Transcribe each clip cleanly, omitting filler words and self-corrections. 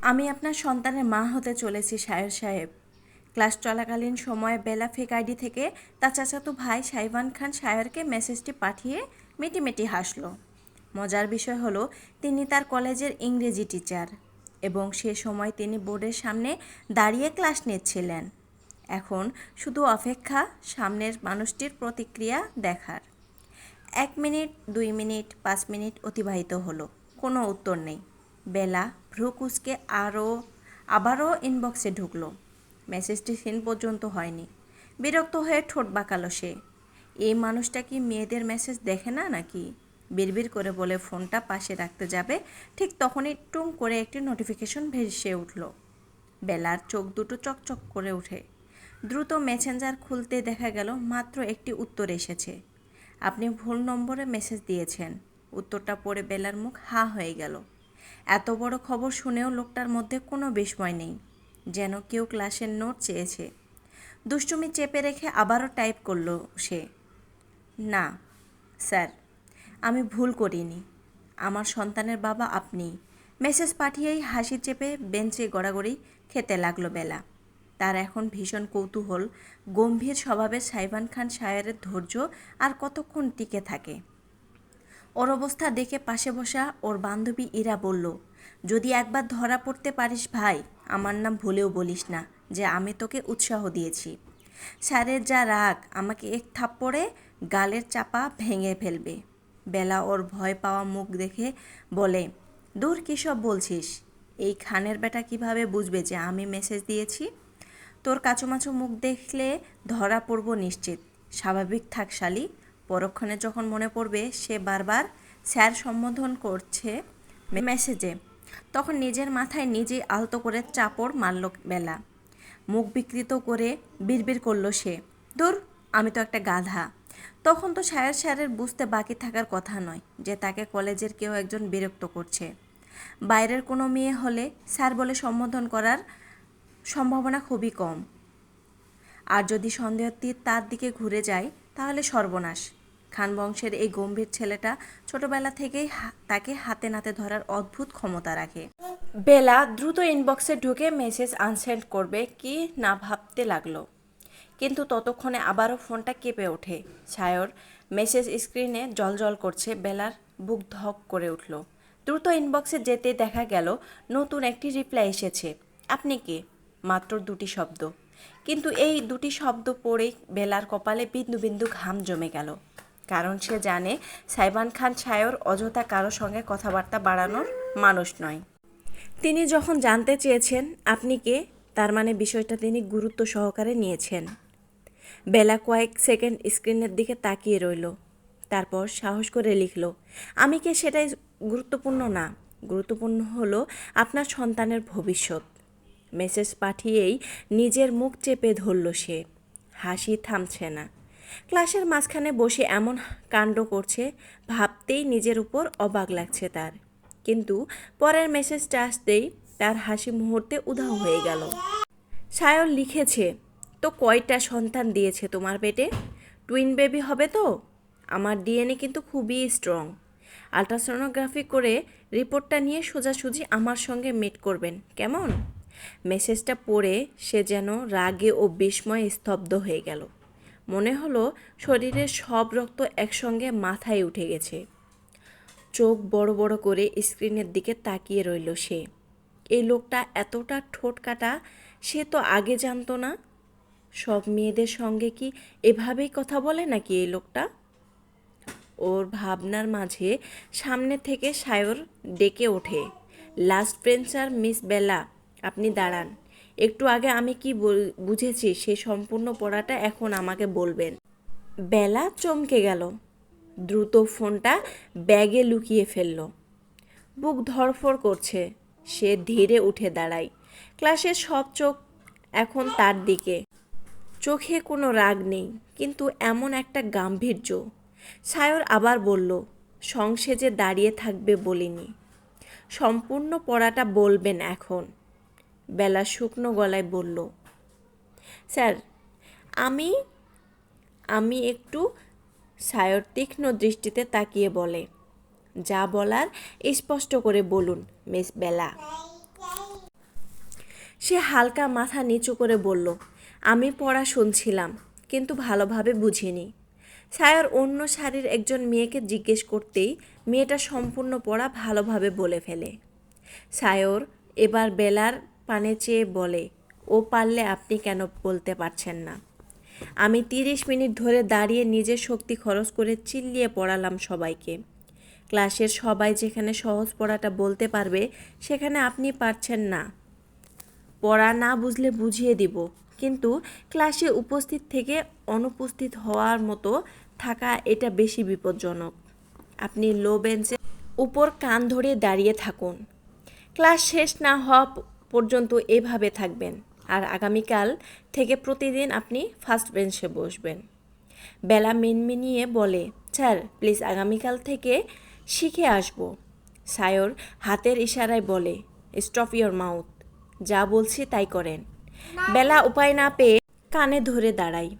আমি আপনার সন্তানের মা হতে চলেছি সায়র সাহেব। ক্লাস চলাকালীন সময়ে বেলা ফেক আইডি থেকে তার চাচাতো ভাই সাইবান খান সায়রকে মেসেজটি পাঠিয়ে মিটিমিটি হাসল। মজার বিষয় হলো তিনি তার কলেজের ইংরেজি টিচার এবং সে সময় তিনি বোর্ডের সামনে দাঁড়িয়ে ক্লাস নিচ্ছিলেন। এখন শুধু অপেক্ষা সামনের মানুষটির প্রতিক্রিয়া দেখার। 1 মিনিট, 2 মিনিট, 5 মিনিট অতিবাহিত হলো, কোনো উত্তর নেই। বেলা ভ্রু কুঁচকে আবারও ইনবক্সে ঢুকলো। মেসেজটি সিন পর্যন্ত হয়নি। বিরক্ত হয়ে ঠোঁট বাঁকালো সে। এই মানুষটা কি মেয়েদের মেসেজ দেখে না নাকি? বিড়বিড় করে বলে ফোনটা পাশে রাখতে যাবে, ঠিক তখনই টুং করে একটি নোটিফিকেশন ভেসে উঠল। বেলার চোখ দুটো চকচক করে ওঠে। দ্রুত মেসেঞ্জার খুলতে দেখা গেল মাত্র একটি উত্তর এসেছে। আপনি ভুল নম্বরে মেসেজ দিয়েছেন। উত্তরটা পড়ে বেলার মুখ হা হয়ে গেল। এত বড় খবর শুনেও লোকটার মধ্যে কোনো বিস্ময় নেই, যেন কেউ ক্লাসের নোট চেয়েছে। দুষ্টুমি চেপে রেখে আবারও টাইপ করলো সে। না স্যার, আমি ভুল করিনি। আমার সন্তানের বাবা আপনি। মেসেজ পাঠিয়েই হাসি চেপে বেঞ্চে গড়াগড়ি খেতে লাগলো বেলা। তার এখন ভীষণ কৌতূহল, গম্ভীর স্বভাবের সাইবান খান সায়রের ধৈর্য আর কতক্ষণ টিকে থাকে। ওর অবস্থা দেখে পাশে বসা ওর বান্ধবী ইরা বলল, যদি একবার ধরা পড়তে পারিস ভাই, আমার নাম ভুলেও বলিস না যে আমি তোকে উৎসাহ দিয়েছি। স্যারের যা রাগ, আমাকে এক থাপ্পড়ে গালের চাপা ভেঙে ফেলবে। বেলা ওর ভয় পাওয়া মুখ দেখে বলে, দূর কী সব বলছিস? এই খানের বেটা কিভাবে বুঝবে যে আমি মেসেজ দিয়েছি? তোর কাচুমাচু মুখ দেখলে ধরা পড়ব নিশ্চিত। স্বাভাবিক থাক শালি। পরক্ষণে যখন মনে পড়বে সে বারবার স্যার সম্বোধন করছে মেসেজে, তখন নিজের মাথায় নিজেই আলতো করে চাপড় মারল বেলা। মুখ বিকৃত করে বিড়বিড় করলো সে, ধুর, আমি তো একটা গাধা। তখন তো স্যারের বুঝতে বাকি থাকার কথা নয় যে তাকে কলেজের কেউ একজন বিরক্ত করছে। বাইরের কোনো মেয়ে হলে স্যার বলে সম্বোধন করার সম্ভাবনা খুবই কম। আর যদি সন্দেহের তীর তার দিকে ঘুরে যায় তাহলে সর্বনাশ। খান বংশের এই গম্ভীর ছেলেটা ছোটবেলা থেকেই তাকে হাতে নাতে ধরার অদ্ভুত ক্ষমতা রাখে। বেলা দ্রুত ইনবক্সে ঢুকে মেসেজ আনসেন্ড করবে কি না ভাবতে লাগলো, কিন্তু ততক্ষণে আবারও ফোনটা কেঁপে ওঠে। সায়র মেসেজ স্ক্রিনে জলজল করছে। বেলার বুক ধক করে উঠল। দ্রুত ইনবক্সে যেতে দেখা গেল নতুন একটি রিপ্লাই এসেছে। আপনি কে? মাত্র 2টি শব্দ, কিন্তু এই 2টি শব্দ পড়েই বেলার কপালে বিন্দু বিন্দু ঘাম জমে গেল। কারণ সে জানে সাইবান খান সায়র অযথা কারো সঙ্গে কথাবার্তা বাড়ানোর মানুষ নয়। তিনি যখন জানতে চেয়েছেন আপনি কে, তার মানে বিষয়টা তিনি গুরুত্ব সহকারে নিয়েছেন। বেলা কয়েক সেকেন্ড স্ক্রিনের দিকে তাকিয়ে রইল, তারপর সাহস করে লিখল, আমি কে সেটাই গুরুত্বপূর্ণ না, গুরুত্বপূর্ণ হলো আপনার সন্তানের ভবিষ্যৎ। মেসেজ পাঠিয়েই নিজের মুখ চেপে ধরল সে। হাসি থামছে না। ক্লাসের মাঝখানে বসে এমন কাণ্ড করছে ভাবতেই নিজের উপর অবাক লাগছে তার। কিন্তু পরের মেসেজটা আসতেই তার হাসি মুহূর্তে উধাও হয়ে গেল। সায়র লিখেছে, তো কয়টা সন্তান দিয়েছে তোমার পেটে? টুইন বেবি হবে তো? আমার ডিএনএ কিন্তু খুবই স্ট্রং। আলট্রাসোনোগ্রাফি করে রিপোর্টটা নিয়ে সোজাসুজি আমার সঙ্গে মিট করবেন, কেমন? মেসেজটা পড়ে সে যেন রাগে ও বিস্ময়ে স্তব্ধ হয়ে গেল। মনে হলো শরীরের সব রক্ত একসঙ্গে মাথায় উঠে গেছে। চোখ বড় বড় করে স্ক্রিনের দিকে তাকিয়ে রইল সে। এই লোকটা এতটা ঠোঁট কাটা সে তো আগে জানতো না। সব মেয়েদের সঙ্গে কি এভাবেই কথা বলে নাকি এই লোকটা? ওর ভাবনার মাঝে সামনে থেকে সায়র ডেকে ওঠে, লাস্ট বেঞ্চার মিস বেলা, আপনি দাঁড়ান। একটু আগে আমি কি বুঝেছি সে সম্পূর্ণ পড়াটা এখন আমাকে বলবেন। বেলা চমকে গেল। দ্রুত ফোনটা ব্যাগে লুকিয়ে ফেলল। বুক ধড়ফড় করছে। সে ধীরে উঠে দাঁড়ায়। ক্লাসের সব চোখ এখন তার দিকে। চোখে কোনো রাগ নেই, কিন্তু এমন একটা গাম্ভীর্য। সায়র আবার বলল, সংসেজে দাঁড়িয়ে থাকবে বলিনি, সম্পূর্ণ পড়াটা বলবেন এখন। বেলা শুকনো গলায় বলল, স্যার আমি আমি একটু। সায়র তীক্ষ্ণ দৃষ্টিতে তাকিয়ে বলে, যা বলার স্পষ্ট করে বলুন মিস বেলা। সে হালকা মাথা নিচু করে বলল, আমি পড়া শুনছিলাম, কিন্তু ভালোভাবে বুঝিনি। সায়র অন্য সারির একজন মেয়েকে জিজ্ঞেস করতেই মেয়েটা সম্পূর্ণ পড়া ভালোভাবে বলে ফেলে। সায়র এবার বেলার পানে চেয়ে বলে, ও পারলে আপনি কেন বলতে পারছেন না? আমি 30 মিনিট ধরে দাঁড়িয়ে নিজের শক্তি খরচ করে চিল্লিয়ে পড়ালাম সবাইকে। ক্লাসের সবাই যেখানে সহজ পড়াটা বলতে পারবে সেখানে আপনি পারছেন না। পড়া না বুঝলে বুঝিয়ে দিব, কিন্তু ক্লাসে উপস্থিত থেকে অনুপস্থিত হওয়ার মতো থাকা এটা বেশি বিপজ্জনক। আপনি লো বেঞ্চের উপর কান ধরে দাঁড়িয়ে থাকুন। ক্লাস শেষ না হওয়া পর্যন্ত এভাবে থাকবেন, আর আগামীকাল থেকে প্রতিদিন আপনি ফার্স্ট বেঞ্চে বসবেন। বেলা মিনমিনিয়ে বলে, স্যার প্লিজ আগামীকাল থেকে শিখে আসব। সায়র হাতের ইশারায় বলে, স্টপ ইয়োর মাউথ, যা বলছি তাই করেন। বেলা উপায় না পেয়ে কানে ধরে দাঁড়ায়।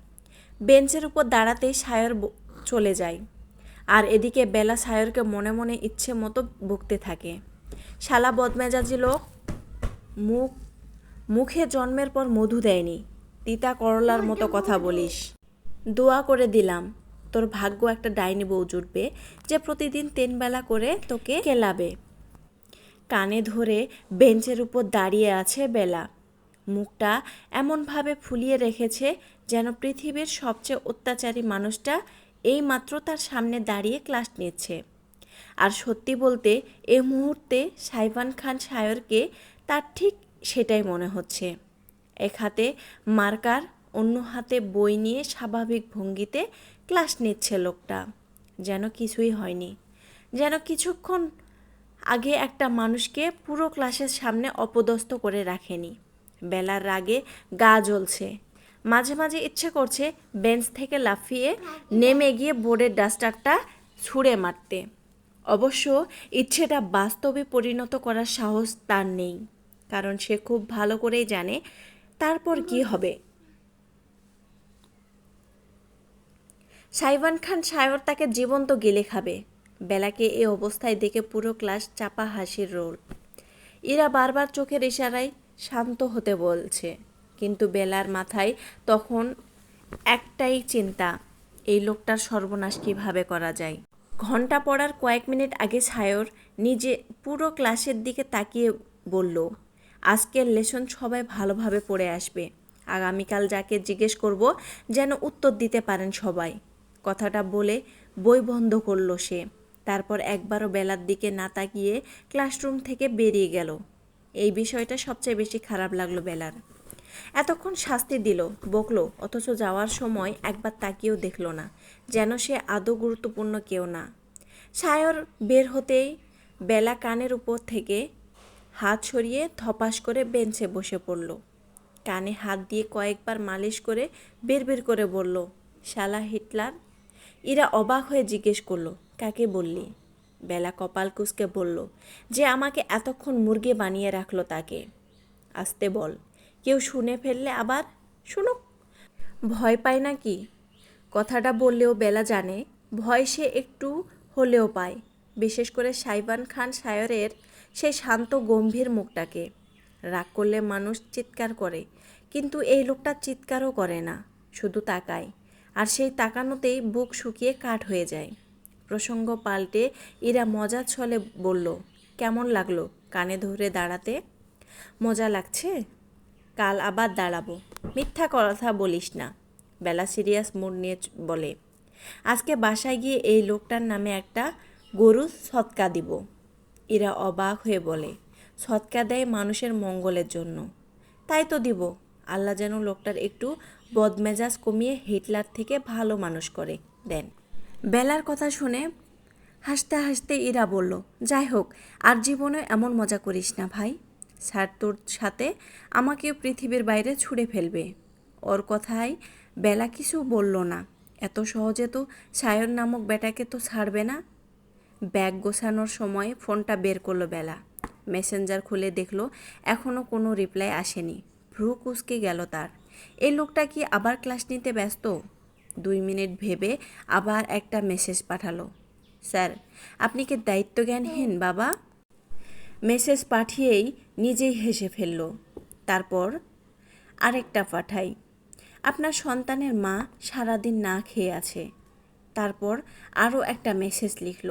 বেঞ্চের উপর দাঁড়াতেই সায়র চলে যায়, আর এদিকে বেলা সায়রকে মনে মনে ইচ্ছে মতো বকতে থাকে। শালা বদমেজাজি লোক, মুখে জন্মের পর মধু দেয়নি, তিতা করলার মতো কথা বলিস। দোয়া করে দিলাম তোর ভাগ্য একটা ডাইনি বউ জুটবে যে প্রতিদিন 3 বেলা করে তোকে কেলাবে। কানে ধরে বেঞ্চের উপর দাঁড়িয়ে আছে বেলা। মুখটা এমনভাবে ফুলিয়ে রেখেছে যেন পৃথিবীর সবচেয়ে অত্যাচারী মানুষটা এইমাত্র তার সামনে দাঁড়িয়ে ক্লাস নিচ্ছে। আর সত্যি বলতে এই মুহূর্তে সাইফান খান সায়রকে তার ঠিক সেটাই মনে হচ্ছে। এক হাতে মার্কার, অন্য হাতে বই নিয়ে স্বাভাবিক ভঙ্গিতে ক্লাস নিচ্ছে লোকটা, যেন কিছুই হয়নি, যেন কিছুক্ষণ আগে একটা মানুষকে পুরো ক্লাসের সামনে অপদস্থ করে রাখেনি। বেলার রাগে গা জ্বলছে, মাঝে মাঝে ইচ্ছে করছে বেঞ্চ থেকে লাফিয়ে নেমে গিয়ে বোর্ডের ডাস্টারটা ছুঁড়ে মারতে। অবশ্য ইচ্ছেটা বাস্তবে পরিণত করার সাহস তার নেই, কারণ সে খুব ভালো করেই জানে তারপর কি হবে। সাইফান খান সায়র তাকে জীবন্ত গিলে খাবে। বেলাকে এ অবস্থায় দেখে পুরো ক্লাস চাপা হাসির রোল। ইরা বারবার চোখের ইশারায় শান্ত হতে বলছে, কিন্তু বেলার মাথায় তখন একটাই চিন্তা, এই লোকটার সর্বনাশ কিভাবে করা যায়। ঘন্টা পড়ার কয়েক মিনিট আগে সায়র নিজে পুরো ক্লাসের দিকে তাকিয়ে বলল, আজকের লেসন সবাই ভালোভাবে পড়ে আসবে। আগামীকাল যাকে জিজ্ঞেস করব যেন উত্তর দিতে পারেন সবাই। কথাটা বলে বই বন্ধ করলো সে। তারপর একবারও বেলার দিকে না তাকিয়ে ক্লাসরুম থেকে বেরিয়ে গেল। এই বিষয়টা সবচেয়ে বেশি খারাপ লাগলো বেলার। এতক্ষণ শাস্তি দিল, বকলো, অথচ যাওয়ার সময় একবার তাকিয়েও দেখলো না, যেন সে আদৌ গুরুত্বপূর্ণ কেউ না। সায়র বের হতেই বেলা কানের উপর থেকে হাত সরিয়ে ধপাস করে বেঞ্চে বসে পড়ল। কানে হাত দিয়ে কয়েকবার মালিশ করে বের করে বলল, শালা হিটলার। ইরা অবাক হয়ে জিজ্ঞেস করলো, কাকে বললি? বেলা কপাল কুঁচকে বলল, যে আমাকে এতক্ষণ মুরগি বানিয়ে রাখলো তাকে। আসতে বল, কেউ শুনে ফেললে আবার। শুনুক। ভয় পায় নাকি? কথাটা বললেও বেলা জানে ভয় সে একটু হলেও পায়, বিশেষ করে সাইফান খান সায়রের সেই শান্ত গম্ভীর মুখটাকে। রাগ করলে মানুষ চিৎকার করে, কিন্তু এই লোকটা চিৎকারও করে না, শুধু তাকায়, আর সেই তাকানোতেই বুক শুকিয়ে কাঠ হয়ে যায়। প্রসঙ্গ পাল্টে ইরা মজার ছলে বলল, কেমন লাগলো কানে ধরে দাঁড়াতে? মজা লাগছে, কাল আবার দাঁড়াবো। মিথ্যা কথা বলিস না, বেলা সিরিয়াস মুড নিয়ে বলে। আজকে বাসায় গিয়ে এই লোকটার নামে একটা গরু সৎকা দিব। এরা অবাক হয়ে বলে, সৎকা দেয় মানুষের মঙ্গলের জন্য। তাই তো দিব, আল্লাহ যেন লোকটার একটু বদমেজাজ কমিয়ে হিটলার থেকে ভালো মানুষ করে দেন। বেলার কথা শুনে হাসতে হাসতে ইরা বলল, যাই হোক, আর জীবনে এমন মজা করিস না ভাই। স্যার তোর সাথে আমাকেও পৃথিবীর বাইরে ছুঁড়ে ফেলবে। ওর কথায় বেলা কিছু বলল না। এত সহজে তো সায়র নামক বেটাকে তো ছাড়বে না। ব্যাগ গোছানোর সময় ফোনটা বের করলো বেলা। মেসেঞ্জার খুলে দেখলো এখনও কোনো রিপ্লাই আসেনি। ভ্রু কুঁচকে গেল তার। এই লোকটা কি আবার ক্লাস নিতে ব্যস্ত? 2 মিনিট ভেবে আবার একটা মেসেজ পাঠালো, স্যার আপনি কি দায়িত্বজ্ঞানহীন বাবা? মেসেজ পাঠিয়েই নিজেই হেসে ফেলল। তারপর আরেকটা পাঠাই, আপনার সন্তানের মা সারাদিন না খেয়ে আছে। তারপর আরও একটা মেসেজ লিখল,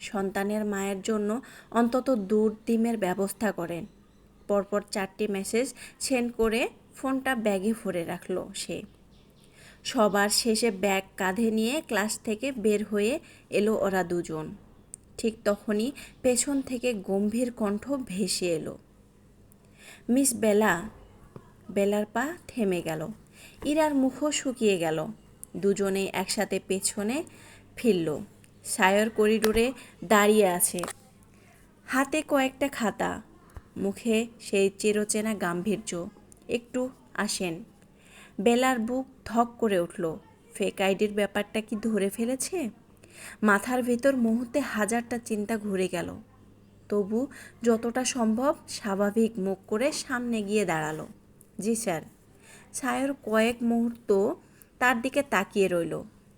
সন্তানের মায়ের জন্য অন্তত দুধ ডিমের ব্যবস্থা করেন। পরপর 4টি মেসেজ সেন্ড করে ফোনটা ব্যাগে ভরে রাখলো সে। সবার শেষে ব্যাগ কাঁধে নিয়ে ক্লাস থেকে বের হয়ে এলো ওরা দুজন। ঠিক তখনই পেছন থেকে গম্ভীর কণ্ঠ ভেসে এলো, মিস বেলা। বেলার পা থেমে গেল, ইরার মুখও শুকিয়ে গেল। দুজনেই একসাথে পেছনে ফিরল। সায়র করিডোরে দাঁড়িয়ে আছে, হাতে কয়েকটা খাতা, মুখে সেই চিরচেনা গাম্ভীর্য। একটু আসেন। বেলার বুক ধক করে উঠল। ফেক আইডির ব্যাপারটা কি ধরে ফেলেছে? মাথার ভেতর মুহূর্তে হাজারটা চিন্তা ঘুরে গেল। তবু যতটা সম্ভব স্বাভাবিক মুখ করে সামনে গিয়ে দাঁড়ালো। জি স্যার। সায়র কয়েক মুহূর্ত তার দিকে তাকিয়ে রইল,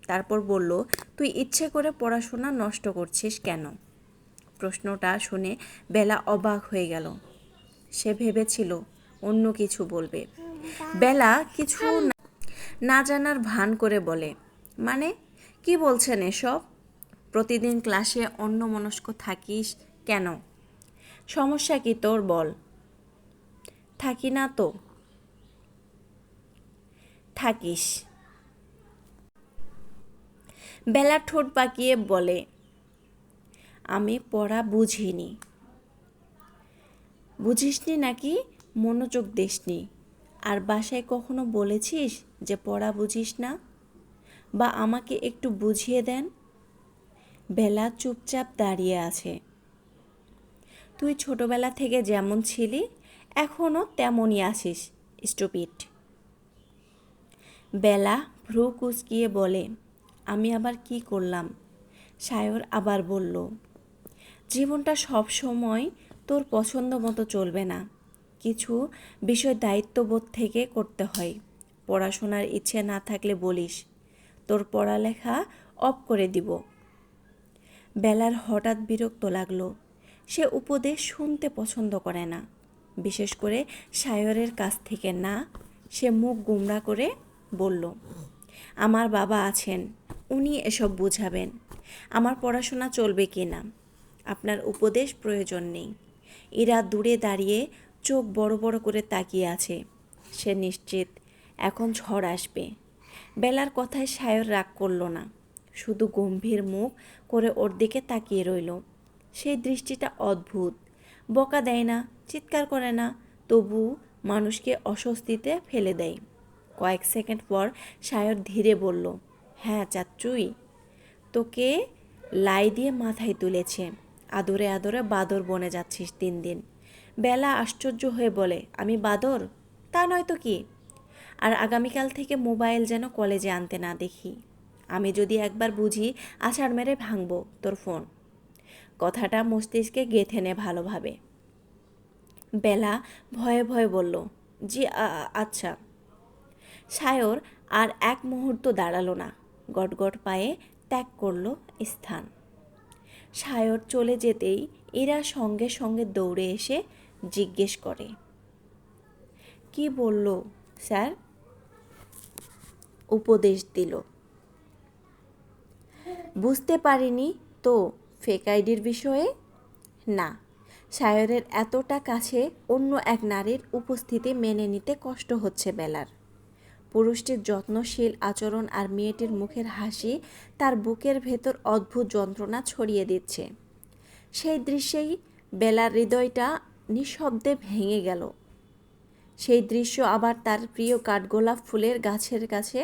তারপর বলল, তুই ইচ্ছে করে পড়াশোনা নষ্ট করছিস কেন? প্রশ্নটা শুনে বেলা অবাক হয়ে গেল। সে ভেবেছিল অন্য কিছু বলবে। বেলা কিছু না জানার ভান করে বলে, মানে কি বলছেন এসব? প্রতিদিন ক্লাসে অন্যমনস্ক থাকিস কেন? সমস্যা কি তোর বল? থাকি না তো। থাকিস। বেলা ঠোঁট বাঁকিয়ে বলে, আমি পড়া বুঝিনি। বুঝিসনি নাকি মনোযোগ দিসনি? আর বাসায় কখনো বলেছিস যে পড়া বুঝিস না? বা আমাকে একটু বুঝিয়ে দেন? বেলা চুপচাপ দাঁড়িয়ে আছে। তুই ছোটবেলা থেকে যেমন ছিলি এখনও তেমনই আছিস, স্টুপিড। বেলা ভ্রু কুঁচকিয়ে বলে, আমি আবার কি করলাম? সায়র আবার বলল, জীবনটা সব সময় তোর পছন্দ মতো চলবে না। কিছু বিষয় দায়িত্ববোধ থেকে করতে হয়। পড়াশোনার ইচ্ছে না থাকলে বলিস, তোর পড়ালেখা অফ করে দিব। বেলার হঠাৎ বিরক্ত লাগলো। সে উপদেশ শুনতে পছন্দ করে না, বিশেষ করে সায়রের কাছ থেকে না। সে মুখ গোমড়া করে বলল, আমার বাবা আছেন, উনি এসব বুঝাবেন আমার পড়াশোনা চলবে কি না। আপনার উপদেশ প্রয়োজন নেই। ইরা দূরে দাঁড়িয়ে চোখ বড় বড় করে তাকিয়ে আছে। সে নিশ্চিত এখন ঝড় আসবে। বেলার কথায় সায়র রাগ করল না, শুধু গম্ভীর মুখ করে ওর দিকে তাকিয়ে রইল। সেই দৃষ্টিটা অদ্ভুত। বকা দেয় না, চিৎকার করে না, তবু মানুষকে অস্বস্তিতে ফেলে দেয়। কয়েক সেকেন্ড পর সায়র ধীরে বলল, হ্যাঁ চাচ্চুই, তোকে লাই দিয়ে মাথায় তুলেছে। আদরে আদরে বাদর বনে যাচ্ছিস দিন দিন। বেলা আশ্চর্য হয়ে বলে, আমি বাদর? তা নয়তো কি। আর আগামীকাল থেকে মোবাইল যেন কলেজে আনতে না দেখি। আমি যদি একবার বুঝি আছাড় মেরে ভাঙবো তোর ফোন। কথাটা মস্তিষ্কে গেঁথে নে ভালোভাবে। বেলা ভয়ে ভয়ে বলল, জি আচ্ছা। সায়র আর এক মুহূর্ত দাঁড়ালো না, গটগট পায়ে ত্যাগ করল স্থান। সায়র চলে যেতেই এরা সঙ্গে সঙ্গে দৌড়ে এসে জিজ্ঞেস করে, কি বলল স্যার? উপদেশ দিল। বুঝতে পারিনি তো ফেক আইডির বিষয়ে? না, সায়রের এতটা কাছে অন্য এক নারীর উপস্থিতি মেনে নিতে কষ্ট হচ্ছে বেলার। পুরুষটির যত্নশীল আচরণ আর মেয়েটির মুখের হাসি তার বুকের ভেতর অদ্ভুত যন্ত্রণা ছড়িয়ে দিচ্ছে। সেই দৃশ্যেই বেলার হৃদয়টা নিঃশব্দে ভেঙে গেল। সেই দৃশ্য আবার তার প্রিয় কাঠগোলাপ ফুলের গাছের কাছে।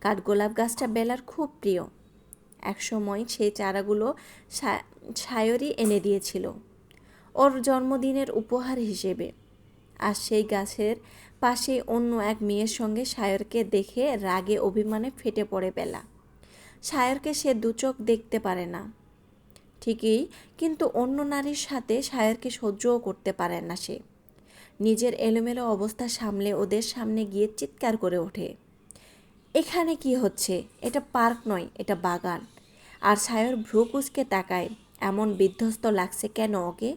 কাঠগোলাপ গাছটা বেলার খুব প্রিয়। একসময় সেই চারাগুলো সায়রই এনে দিয়েছিল ওর জন্মদিনের উপহার হিসেবে। আর সেই গাছের পাশে অন্য এক মেয়ের সঙ্গে সায়রকে দেখে রাগে অভিমানে ফেটে পড়ে বেলা। সায়রকে সে দুচোখ দেখতে পারে না ঠিকই, কিন্তু অন্য নারীর সাথে সায়রকে সহ্যও করতে পারে না সে। নিজের এলোমেলো অবস্থা সামলে ওদের সামনে গিয়ে চিৎকার করে ওঠে, এখানে কি হচ্ছে? এটা পার্ক নয়, এটা বাগান। আর সায়র ভ্রু কুঁচকে তাকায়, এমন বিধ্বস্ত লাগছে কেন ওকে?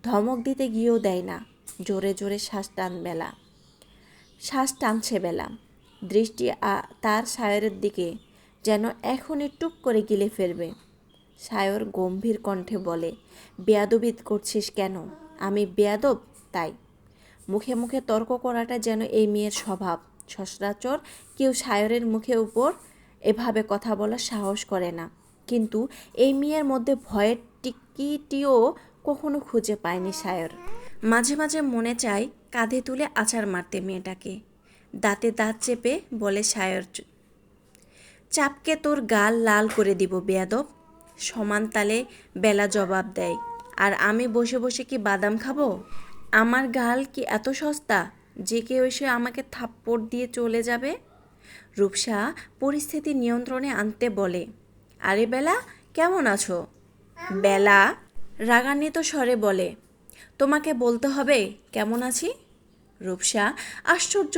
ধমক দিতে গিয়েও দেয় না, জোরে জোরে শ্বাস টানছে বেলা। দৃষ্টি তার সায়রের দিকে, যেন এখনই টুপ করে গিলে ফেলবে। সায়র গম্ভীর কণ্ঠে বলে, বেয়াদবি করছিস কেন? আমি বেয়াদব তাই? মুখে মুখে তর্ক করাটা যেন এই মেয়ের স্বভাব। সচরাচর কেউ সায়রের মুখে উপর এভাবে কথা বলার সাহস করে না, কিন্তু এই মেয়ের মধ্যে ভয়ের টিকিটিও কখনো খুঁজে পায়নি সায়র। মাঝে মাঝে মনে চায় কাঁধে তুলে আছাড় মারতে মেয়েটাকে। দাঁতে দাঁত চেপে বলে সায়র, চাপকে তোর গাল লাল করে দিব বেয়াদব। সমান তালে বেলা জবাব দেয়, আর আমি বসে বসে কি বাদাম খাবো? আমার গাল কি এত সস্তা যে কেউ এসে আমাকে থাপ্পড় দিয়ে চলে যাবে? রূপসা পরিস্থিতি নিয়ন্ত্রণে আনতে বলে, আরে বেলা, কেমন আছো? বেলা রাগান্বিত স্বরে বলে, তোমাকে বলতে হবে কেমন আছি? রূপসা আশ্চর্য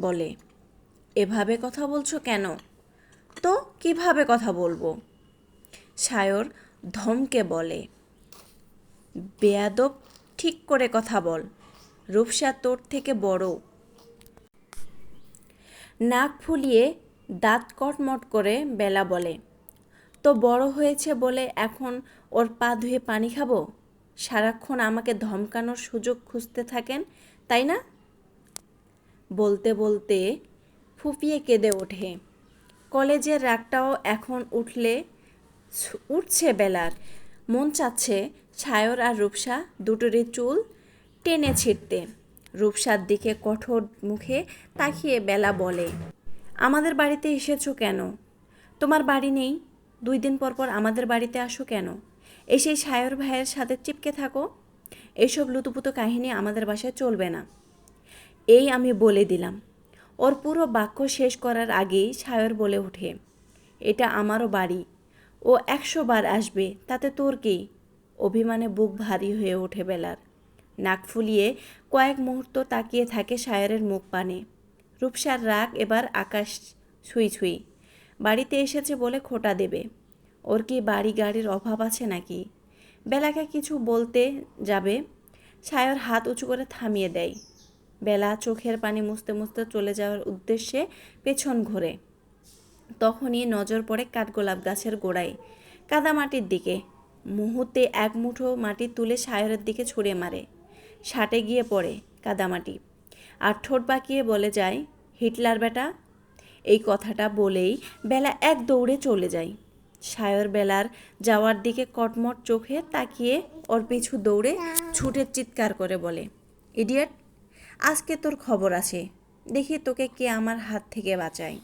বলে, এভাবে কথা বলছো কেন? তো কিভাবে কথা বলবো? সায়র ধমকে বলে, বেয়াদব, ঠিক করে কথা বল। রূপসা তোর থেকে বড়। নাক ফুলিয়ে দাঁত কটমট করে বেলা বলে, তো বড় হয়েছে বলে এখন ওর পা ধুয়ে পানি খাবো? সারাক্ষণ আমাকে ধমকানোর সুযোগ খুঁজতে থাকেন, তাই না? বলতে বলতে ফুপিয়ে কেঁদে ওঠে। কলেজের রাগটাও এখন উঠছে বেলার। মন চাচ্ছে সায়র আর রূপসা দুটোরই চুল টেনে ছিঁড়তে। রূপসার দিকে কঠোর মুখে তাকিয়ে বেলা বলে, আমাদের বাড়িতে এসেছো কেন? তোমার বাড়ি নেই? 2 দিন পর পর আমাদের বাড়িতে আসো কেন? এসেই সায়র ভাইয়ের সাথে চিপকে থাকো। এসব লুতুপুতু কাহিনী আমাদের বাসায় চলবে না, এই আমি বলে দিলাম। ওর পুরো বাক্য শেষ করার আগেই সায়র বলে ওঠে, এটা আমারও বাড়ি, ও 100 বার আসবে, তাতে তোর কি? অভিমানে বুক ভারী হয়ে ওঠে বেলার। নাক ফুলিয়ে কয়েক মুহূর্ত তাকিয়ে থাকে সায়রের মুখ পানে। রূপসার রাগ এবার আকাশ ছুঁই ছুঁই। বাড়িতে এসেছে বলে খোঁটা দেবে। ওর কি বাড়ি গাড়ির অভাব আছে নাকি? বেলাকে কিছু বলতে যাবে, সায়র হাত উঁচু করে থামিয়ে দেয়। বেলা চোখের পানি মুছতে মুছতে চলে যাওয়ার উদ্দেশ্যে পেছন ঘোরে। তখনই নজর পড়ে কাঠগোলাপ গাছের গোড়ায় কাদামাটির দিকে। মুহূর্তে এক মুঠো মাটি তুলে সায়রের দিকে ছুঁড়ে মারে। শার্টে গিয়ে পড়ে কাদামাটি, আর ঠোঁট বাঁকিয়ে বলে যায়, হিটলার বেটা। এই কথাটা বলেই বেলা এক দৌড়ে চলে যায়। সায়র বেলার যাওয়ার দিকে কটমট চোখে তাকিয়ে ওর পিছু দৌড়ে ছুটে চিৎকার করে বলে, ইডিয়েট, আজকে তোর খবর আছে, দেখি তোকে কে আমার হাত থেকে বাঁচায়।